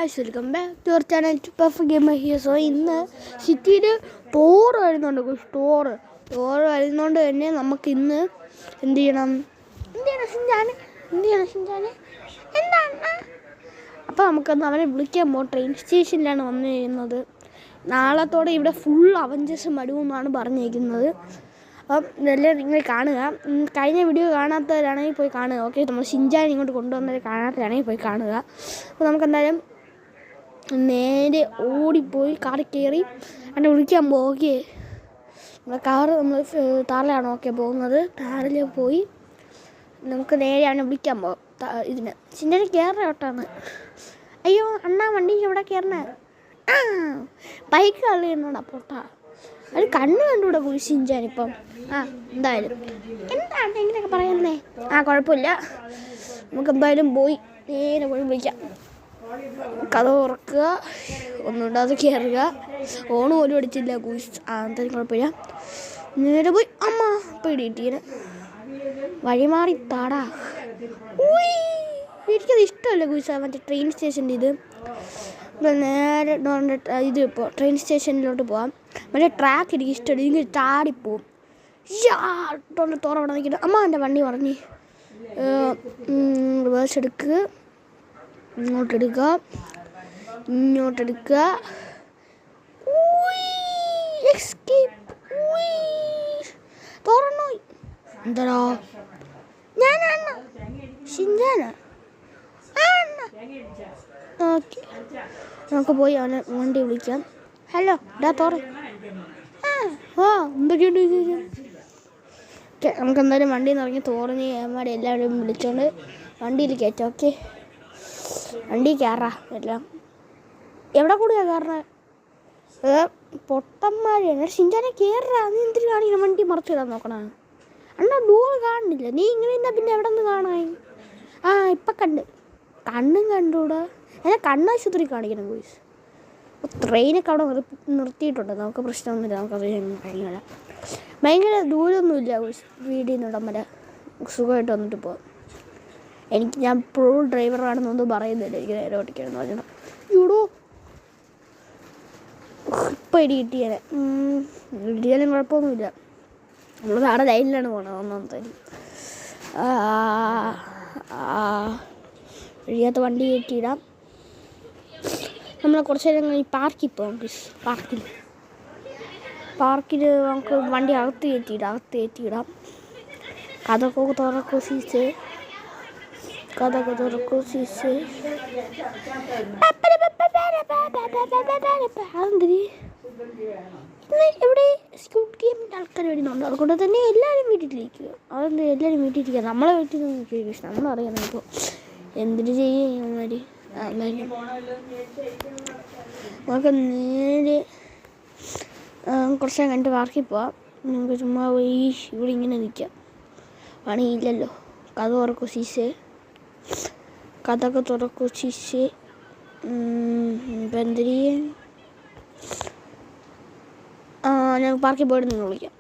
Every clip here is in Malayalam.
Guys, welcome back to our channel perfect gamer here. So ഇന്ന് സിറ്റിയിൽ ടോർ വരുന്നുണ്ട്. ടോർ വരുന്നതുകൊണ്ട് തന്നെ നമുക്ക് ഇന്ന് എന്ത് ചെയ്യണം ഷിൻചാൻ എന്താണ്? അപ്പോൾ നമുക്കൊന്ന് അവനെ വിളിക്കാൻ പോകാം. ട്രെയിൻ സ്റ്റേഷനിലാണ് വന്നു കഴിയുന്നത്. നാളത്തോടെ ഇവിടെ ഫുൾ അവഞ്ചേഴ്സ് മടുവെന്നാണ് പറഞ്ഞിരിക്കുന്നത്. അപ്പം ഇതെല്ലാം നിങ്ങൾ കാണുക. കഴിഞ്ഞ വീഡിയോ കാണാത്തവരാണെങ്കിൽ പോയി കാണുക. ഓക്കെ, നമ്മൾ ഷിൻചാൻ ഇങ്ങോട്ട് കൊണ്ടുവന്നത് കാണാത്തവരാണെങ്കിൽ പോയി കാണുക. അപ്പോൾ നമുക്കെന്തായാലും നേരെ ഓടിപ്പോയി കാറിൽ കയറി എന്നെ വിളിക്കാൻ പോകും. ഓക്കെ, നമ്മൾ താറിലാണ് പോകുന്നത്. താറിൽ പോയി നമുക്ക് നേരെ അവനെ വിളിക്കാൻ പോകും. ഇതിന് ഷിൻചാൻ കയറുന്ന കേട്ടാണ്. അയ്യോ അണ്ണാ, വണ്ടി എവിടെ കയറണേ? ബൈക്ക് കളിയുന്നുണ്ടാ പൊട്ടാ. അത് കണ്ണ് കണ്ടുകൂടെ പോയി ഷിൻചാൻ ഇപ്പം. എന്തായാലും എന്താണ് ഇങ്ങനെയൊക്കെ പറയുന്നേ? കുഴപ്പമില്ല, നമുക്ക് എന്തായാലും പോയി നേരെ പോയി വിളിക്കാം. കഥ തുറക്കുക, ഒന്നും ഇടാതെ കയറുക. ഓണം പോലും അടിച്ചില്ല കൂസ്. എന്തായാലും കുഴപ്പമില്ല. നേരെ പോയി അമ്മ പിടിയിട്ടീന് വഴി മാറി താടാ. എനിക്കത് ഇഷ്ടമല്ല കൂസ്. മറ്റേ ട്രെയിൻ സ്റ്റേഷൻ്റെ ഇത് നേരെ ഇത് ഇപ്പോൾ ട്രെയിൻ സ്റ്റേഷനിലോട്ട് പോകാം. മറ്റേ ട്രാക്ക് എനിക്ക് ഇഷ്ടമല്ല. ഇങ്ങനെ ചാടിപ്പോവും. തുറവിടെ നിൽക്കുന്നത്. അമ്മ എൻ്റെ വണ്ടി പറഞ്ഞ് റിവേഴ്സ് എടുക്കുക, ഇങ്ങോട്ടെടുക്കുക. തുറന്നു. എന്താ ഞാനാണ് ഷിൻചാനാ? ഓക്കെ, നമുക്ക് പോയി അവനെ വണ്ടി വിളിക്കാം. ഹലോ ഡാ തോറ. എന്തൊക്കെയുണ്ട്? ഓക്കെ, നമുക്ക് എന്തായാലും വണ്ടിയിൽ നിന്ന് ഇറങ്ങി തോറഞ്ഞ് അമ്മയുടെ എല്ലാവരും വിളിച്ചോണ്ട് വണ്ടിയിൽ കയറ്റാം. ഓക്കെ, വണ്ടി കയറാ. എല്ലാം എവിടെ കൂടിയാ കയറണേ? പൊട്ടന്മാരെയാണ്. ഷിൻചാനെ കയറാ. നീ എന്തിനു കാണിക്കണം? വണ്ടി മറച്ചു ഇടാൻ നോക്കണ അണ്ണാ. ഡോറ് കാണുന്നില്ല. നീ ഇങ്ങനെ എന്താ പിന്നെ എവിടെ നിന്ന് കാണാൻ? ഇപ്പം കണ്ണും കണ്ടൂടാ. എന്നെ കണ്ണാശുപത്രി കാണിക്കണം പോയിസ്. ട്രെയിനൊക്കെ അവിടെ നിർത്തിയിട്ടുണ്ട്. നമുക്ക് പ്രശ്നമൊന്നുമില്ല. നമുക്കത് ഭയങ്കര ദൂരമൊന്നുമില്ല വീടിൽ നിന്ന് ഇടം വരെ. സുഖമായിട്ട് വന്നിട്ട് പോകാം. ഞാൻ പ്രോ ഡ്രൈവറാണെന്നൊന്നും പറയുന്നില്ല. എനിക്ക് നേരെ ഓടിക്കണമെന്ന് പറഞ്ഞാൽ ചൂടോ ഇപ്പം ഇടിയാലും കുഴപ്പമൊന്നുമില്ല. നമ്മൾ വേറെ ലൈനിലാണ് പോകണത്. ഒന്നാമത്തേന് ഇടിയാത്ത വണ്ടി കയറ്റിയിടാം. നമ്മൾ കുറച്ച് നേരം കഴിഞ്ഞ് പാർക്കിൽ പോകാം. പാർക്കിൽ നമുക്ക് വണ്ടി അകത്ത് കയറ്റിയിടാം. കഥക്കൊക്കെ തുറക്കും സീസ്. അതെന്തിന് ഇവിടെ സ്കൂട്ട് ഗെയിമിൻ്റെ ആൾക്കാർ വരുന്നുണ്ട്. അതുകൊണ്ട് തന്നെ എല്ലാവരും വീട്ടിലിരിക്കുക. അതെന്ത് എല്ലാവരും വീട്ടിലിരിക്കുക? നമ്മളെ വീട്ടിൽ നിന്ന് നമ്മളറിയണം. ഇപ്പോൾ എന്തിനു ചെയ്യുമാര്? നമുക്ക് നേരെ കുറച്ച് കണ്ടിട്ട് പാർക്കിൽ പോവാം. നമുക്ക് ചുമ്മാ പോയി ഇവിടെ ഇങ്ങനെ നിൽക്കാം. പണിയില്ലല്ലോ. കഥ തുറക്കൂ സീസേ. കഥയൊക്കെ തുറക്കൂ സീസേ. ഇപ്പം എന്തിരി ഞാൻ പാർക്കിൽ പോയിട്ട് നിങ്ങൾ വിളിക്കാം.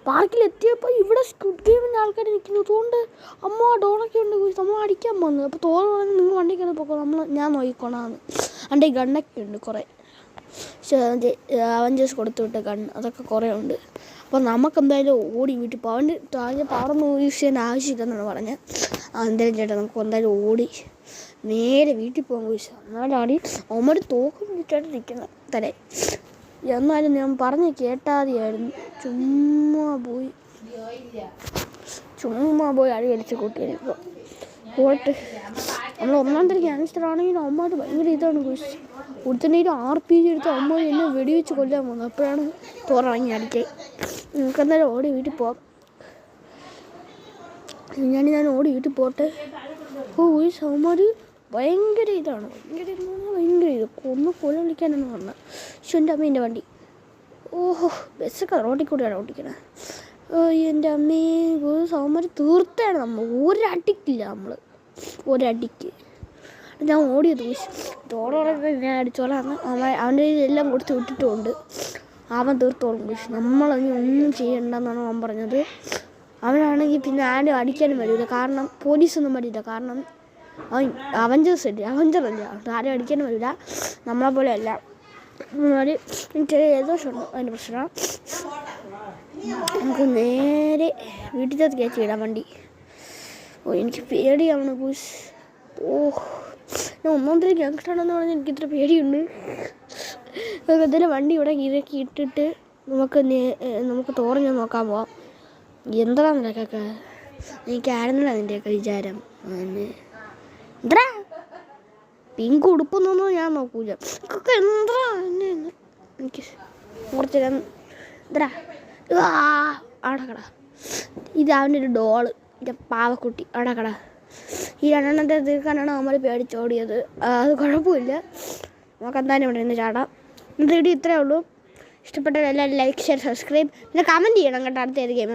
പാർക്കിലെത്തിയപ്പോൾ ഇവിടെ സ്ക്വിഡ് ഗെയിമിൻ്റെ ആൾക്കാർ നിൽക്കുന്നു. അതുകൊണ്ട് അമ്മ ഡോളൊക്കെ ഉണ്ട്. നമ്മൾ അടിക്കാൻ പോകുന്നത്. അപ്പോൾ തോന്നു പറഞ്ഞ് നിങ്ങൾ വണ്ടി കയറി പോക്കോ, ഞാൻ നോക്കിക്കോണാന്ന്. എൻ്റെ ഗണ്ണൊക്കെ ഉണ്ട് കുറേ. അവഞ്ചേഴ്സ് കൊടുത്തു വിട്ട ഗണ്ണ് അതൊക്കെ കുറേ ഉണ്ട്. അപ്പോൾ നമുക്കെന്തായാലും ഓടി വീട്ടിൽ പോകാൻ. അവൻ്റെ താഴെ പവറൊന്നും യൂസ് ചെയ്യേണ്ട ആവശ്യമില്ലെന്നാണ് പറഞ്ഞത്. എന്തായാലും ചേട്ടാ നമുക്ക് എന്തായാലും ഓടി നേരെ വീട്ടിൽ പോകാൻ ചോദിച്ചാൽ എന്നാലാടി അവന്മാർ തോക്കും വിട്ടിട്ടായിട്ട് നിൽക്കുന്നത് തലേ. എന്നാലും ഞാൻ പറഞ്ഞ് കേട്ടാതെയായിരുന്നു. ചുമ്മാ പോയി അടി കളിച്ച് കൂട്ടിയാലിപ്പോൾ പോയിട്ട് നമ്മൾ ഒന്നാം തരം ക്യാൻസറാണെങ്കിലും അമ്മമാർ ഭയങ്കര ഇതാണ് പോയി. ഒരുത്തന്നെ RPG എടുത്ത് അമ്മ എന്നെ വെടിവെച്ച് കൊല്ലാൻ പോകുന്നത്. അപ്പോഴാണ് തോറങ്ങി അടിക്കേ. നമുക്ക് എന്തായാലും ഓടി വീട്ടിൽ പോകാം. ഞാൻ ഓടി വീട്ടിൽ പോട്ടെ. അമ്മമാർ ഭയങ്കര ഇതാണ്. ഭയങ്കര ഇത് ഒന്ന് കൊല വിളിക്കാനെന്ന് പറഞ്ഞാൽ. പക്ഷെ എൻ്റെ അമ്മേൻ്റെ വണ്ടി ബസ്സൊക്കെ റോഡിൽ കൂടെയാണ് ഓടിക്കണത്. എൻ്റെ അമ്മേ സൗമാർ തീർത്താണ്. ഒരടിക്കില്ല. ഒരടിക്ക് ഞാൻ ഓടിയത് തോറൊക്കെ ഞാൻ അടിച്ചോളാം. അവൻ്റെ എല്ലാം കൊടുത്ത് വിട്ടിട്ടുമുണ്ട്. അവൻ തീർത്തോളും. നമ്മളതിന് ഒന്നും ചെയ്യണ്ടെന്നാണ് അവൻ പറഞ്ഞത്. അവനാണെങ്കിൽ പിന്നെ ആരും അടിക്കാനും വരില്ല. കാരണം പോലീസൊന്നും വരില്ല. കാരണം അവഞ്ചേഴ്സ് ഇല്ല, അവഞ്ചറല്ല, ആരും അടിക്കാനും വരില്ല, നമ്മളെ പോലെ അല്ല. ഒരു ചെറിയ ഏകദേശമുണ്ട് അതിൻ്റെ പ്രശ്നം. നമുക്ക് നേരെ വീട്ടിലേക്ക് കയറ്റിയിടാം വണ്ടി. എനിക്ക് പേടിയാണ് ബൂസ്. ഞാൻ ഒന്നാമത്തെ ഗ്യാങ്സ്റ്ററാണെന്ന് പറഞ്ഞാൽ എനിക്കിത്ര പേടിയുണ്ട്. എന്തായാലും വണ്ടി ഇവിടെ ഇറക്കി ഇട്ടിട്ട് നമുക്ക് തുറഞ്ഞ് നോക്കാൻ പോവാം. എന്താണെന്ന് നിനക്കൊക്കെ എനിക്കായിരുന്നില്ല അതിൻ്റെയൊക്കെ വിചാരം. എന്താ പിങ്ക് ഉടുപ്പൊന്നും ഞാൻ നോക്കൂല. എന്താ എനിക്ക് കുറച്ച് എന്താ അടക്കട. ഇത് അവൻ്റെ ഒരു ഡോള്, എൻ്റെ പാവക്കുട്ടി അടക്കട. ഈ രണ്ടെണ്ണത്തെ തീർക്കാനാണ് നമ്മൾ പേടിച്ചോടിയത്. അത് കുഴപ്പമില്ല, നമുക്ക് എന്തായാലും ഇവിടെ നിന്ന് ചാടാം. ഇന്നത്തെ വീഡിയോ ഇത്രയേ ഉള്ളൂ. ഇഷ്ടപ്പെട്ടവരെല്ലാം ലൈക്ക്, ഷെയർ, സബ്സ്ക്രൈബ്, പിന്നെ കമൻറ്റ് ചെയ്യണം കേട്ടോ അടുത്ത ഏത് ഗെയിം